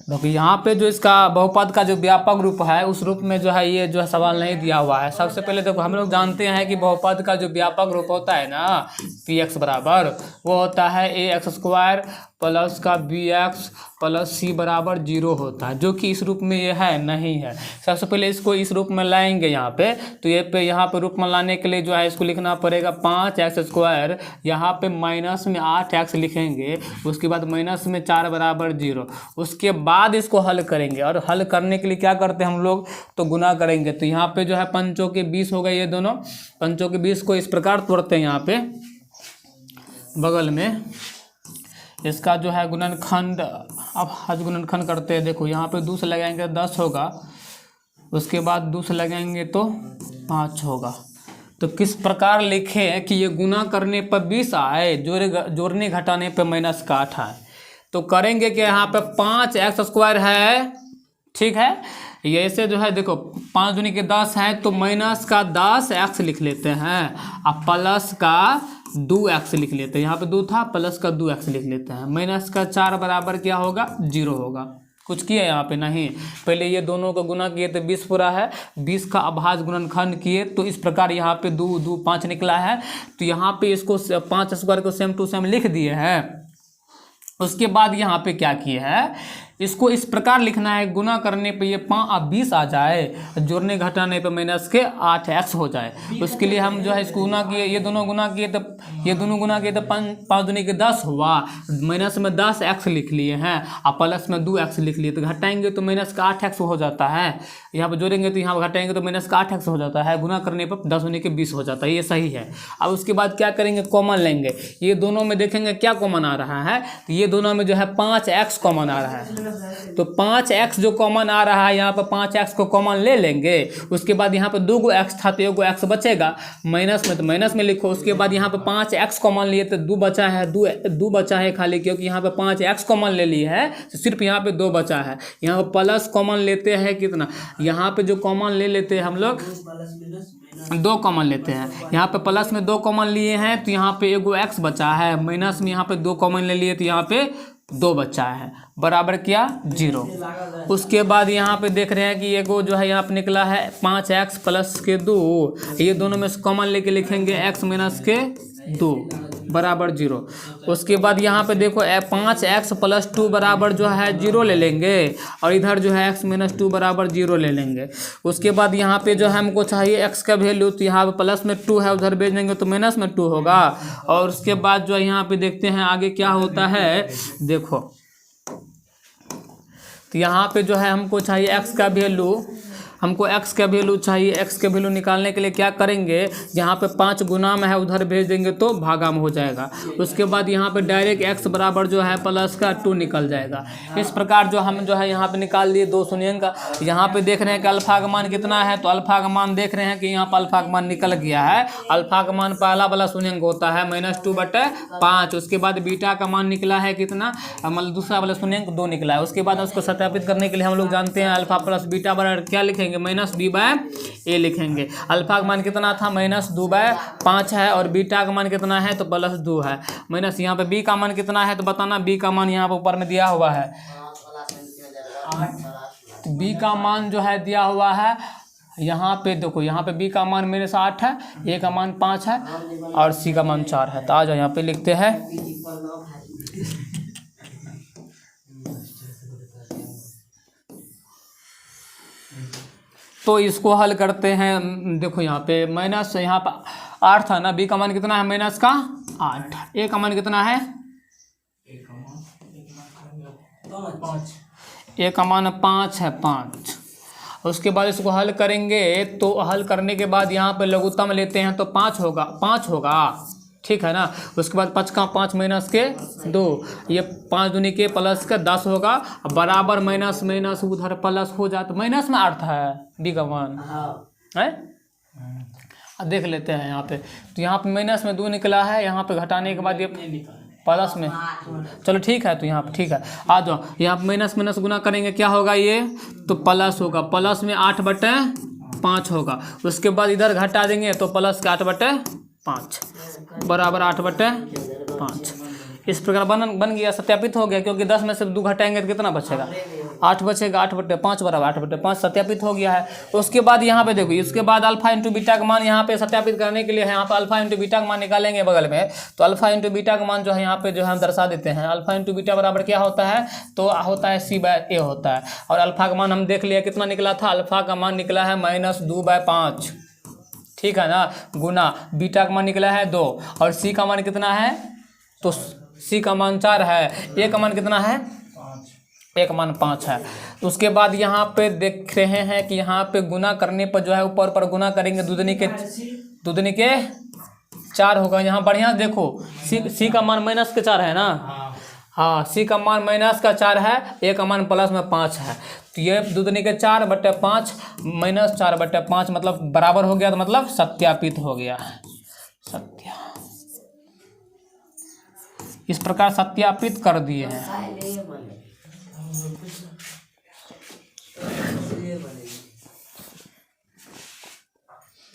देखो यहाँ पे जो इसका बहुपद का जो व्यापक रूप है उस रूप में जो है ये जो है सवाल नहीं दिया हुआ है। सबसे पहले देखो हम लोग जानते हैं कि बहुपद का जो व्यापक रूप होता है ना पी एक्स बराबर वो होता है ए एक्स स्क्वायर प्लस का बी एक्स प्लस सी बराबर 0 होता है, जो कि इस रूप में ये है नहीं है। सबसे पहले इसको इस रूप में लाएंगे यहाँ पे, तो ये पे यहाँ पे रूप में लाने के लिए जो है इसको लिखना पड़ेगा 5x स्क्वायर, यहाँ पे माइनस में 8x लिखेंगे, उसके बाद माइनस में 4 बराबर 0। उसके बाद इसको हल करेंगे और हल करने के लिए क्या करते हैं हम लोग तो गुना करेंगे। तो यहाँ पे जो है 5 के 20 हो गए, ये दोनों 5 के 20 को इस प्रकार तोड़ते हैं यहाँ पे बगल में इसका जो है गुणनखंड। अब हज गुणनखंड करते हैं। देखो यहाँ पे 2 से लगाएंगे 10 होगा, उसके बाद 2 से लगाएंगे तो 5 होगा। तो किस प्रकार लिखें कि ये गुना करने पर 20 आए, जोड़ने घटाने पर माइनस का 8 आए। तो करेंगे कि यहाँ पे 5x स्क्वायर है, ठीक है, ये ऐसे जो है देखो 5 दूनी के 10 है तो माइनस का 10x लिख लेते हैं और प्लस का 2x लिख लेते हैं। यहाँ पे 2 था, प्लस का 2x लिख लेते हैं। माइनस का 4 बराबर क्या होगा 0 होगा। कुछ किए यहाँ पे नहीं, पहले ये दोनों को गुना किए तो 20 पूरा है, 20 का अभाज्य गुणनखंड किए तो इस प्रकार यहाँ पे 2 2 5 निकला है। तो यहाँ पे इसको 5 स्क्वायर को सेम टू सेम लिख दिए हैं। उसके बाद यहाँ पे क्या किए हैं, इसको इस प्रकार लिखना है गुना करने पे ये 20 आ जाए, जोड़ने घटाने पे माइनस के 8x हो जाए। उसके लिए हम जो है इसको गुना किए, ये दोनों गुना किए तो 5 दूनी के 10 हुआ, माइनस में 10x लिख लिए हैं और प्लस में 2x लिख लिए। तो घटाएंगे तो माइनस का 8x हो जाता है, यहाँ पर जोड़ेंगे तो यहाँ घटाएंगे तो माइनस का 8x हो जाता है। गुना करने पर 10 दूनी के 20 हो जाता है, ये सही है। अब उसके बाद क्या करेंगे, कॉमन लेंगे। ये दोनों में देखेंगे क्या कॉमन आ रहा है, तो ये दोनों में जो है 5x कॉमन आ रहा है। तो 5x जो कॉमन आ रहा है यहाँ पर 5x को कॉमन ले लेंगे। उसके बाद यहाँ पे 2 x था तो 1 x बचेगा माइनस में, तो माइनस में लिखो। उसके बाद यहाँ पे 5x कॉमन लिए तो 2 बचा है, 2 बचा है खाली, क्योंकि यहाँ पे 5x कॉमन ले लिए है तो सिर्फ यहाँ पे 2 बचा है। यहाँ पे प्लस कॉमन लेते हैं कितना, यहाँ पे जो कॉमन ले लेते हैं हम लोग 2 कॉमन लेते हैं। यहाँ पे प्लस में 2 कॉमन लिए हैं तो यहाँ पे 1 x बचा है, माइनस में यहाँ पे 2 कॉमन ले लिए तो यहाँ पे 2 बचा है, बराबर क्या 0। उसके बाद यहाँ पे देख रहे हैं कि एगो जो है यहाँ पे निकला है 5x प्लस के 2, ये दोनों में से कॉमन लेके लिखेंगे x माइनस के 2 बराबर 0। उसके बाद यहाँ पे देखो 5x प्लस 2 बराबर जो है 0 ले लेंगे और इधर जो है x माइनस 2 बराबर 0 ले लेंगे। उसके बाद यहाँ पे जो है हमको चाहिए x का वैल्यू, तो यहाँ पे प्लस में 2 है, उधर भेज देंगे तो माइनस में 2 होगा। और उसके बाद जो है यहाँ पे देखते हैं आगे क्या होता है। देखो तो यहाँ पे जो है हमको चाहिए x का वैल्यू, हमको x का वैल्यू चाहिए। x के वैल्यू निकालने के लिए क्या करेंगे, यहाँ पे 5 गुना में है उधर भेज देंगे तो भागा में हो जाएगा। उसके बाद यहाँ पे डायरेक्ट x बराबर जो है प्लस का 2 निकल जाएगा। इस प्रकार जो हम जो है यहाँ पे निकाल लिए 2 शून्य का। यहाँ पे देख रहे हैं कि अल्फा का मान कितना है, तो अल्फा का मान देख रहे हैं कि यहाँ पर अल्फा का मान निकल गया है। अल्फा का मान पहला वाला शून्य होता है -2/5। उसके बाद बीटा का मान निकला है कितना, मतलब दूसरा वाला शून्य 2 निकला है। उसके बाद उसको सत्यापित करने के लिए हम लोग जानते हैं अल्फा प्लस बीटा बराबर क्या लिखेंगे, -b/a लिखेंगे। अल्फा का मान कितना था -2/5 है और बीटा का मान कितना है तो +2 है। माइनस यहाँ पे b का मान कितना है तो बताना, b का मान यहाँ पे ऊपर में दिया हुआ है 8। b का मान जो है दिया हुआ है यहाँ पे, देखो यहाँ पे b का मान -8 है, a का मान 5 है और c का मान 4 है। तो आ जाओ यहाँ पे लिखते हैं। तो इसको हल करते हैं। देखो यहाँ पे माइनस, यहाँ पे 8 था ना, b का मान कितना है -8, a का मान कितना है a का मान 5 है 5। उसके बाद इसको हल करेंगे तो हल करने के बाद यहाँ पे लघुत्तम लेते हैं तो 5 होगा, ठीक है ना। उसके बाद 5 का 5 माइनस के 2, ये 5 दूनी के प्लस का 10 होगा बराबर माइनस माइनस उधर प्लस हो जाता, माइनस में 8 है b का मान है। देख लेते हैं यहाँ पे, तो यहाँ पे माइनस में 2 निकला है, यहाँ पे घटाने के बाद ये प्लस में, चलो ठीक है। तो यहाँ पे ठीक है, आ जाओ यहाँ पे माइनस माइनस गुना करेंगे क्या होगा, ये तो प्लस होगा, प्लस में 8/5 होगा। उसके बाद इधर घटा देंगे तो प्लस का 8/5 बराबर 8/5। इस प्रकार बन गया, सत्यापित हो गया, क्योंकि 10 में से 2 घटाएंगे तो कितना बचेगा, 8 बचेगा। 8/5 बराबर 8/5 सत्यापित हो गया है। उसके बाद यहाँ पे देखो, इसके बाद अल्फा इंटू बीटा का मान यहाँ पे सत्यापित करने के लिए है, यहाँ पे अल्फा इंटू बीटा का मान निकालेंगे बगल में, तो अल्फा इंटू बीटा का मान जो है यहाँ पे जो है हम दर्शा देते हैं। अल्फा इंटू बीटा बराबर क्या होता है, तो होता है C/A होता है। और अल्फा का मान हम देख लिया कितना निकला था, अल्फा का मान निकला है -2/5, ठीक है ना, गुना बीटा का मान निकला है 2, और C का मान कितना है, तो C का मान 4 है, A का मान कितना है, 1 मान 5 है। तो उसके बाद यहाँ पे देख रहे हैं कि यहाँ पे गुना करने पर जो है ऊपर पर गुना करेंगे, दूधनी के 4 होगा। यहाँ बढ़िया देखो, C का मान -4 है ना, हाँ C का मान -4 है, A का मान +5 है, तो ये दूधनी के 4/5 -4/5 मतलब बराबर हो गया, तो मतलब सत्यापित हो गया, इस प्रकार सत्यापित कर दिए हैं।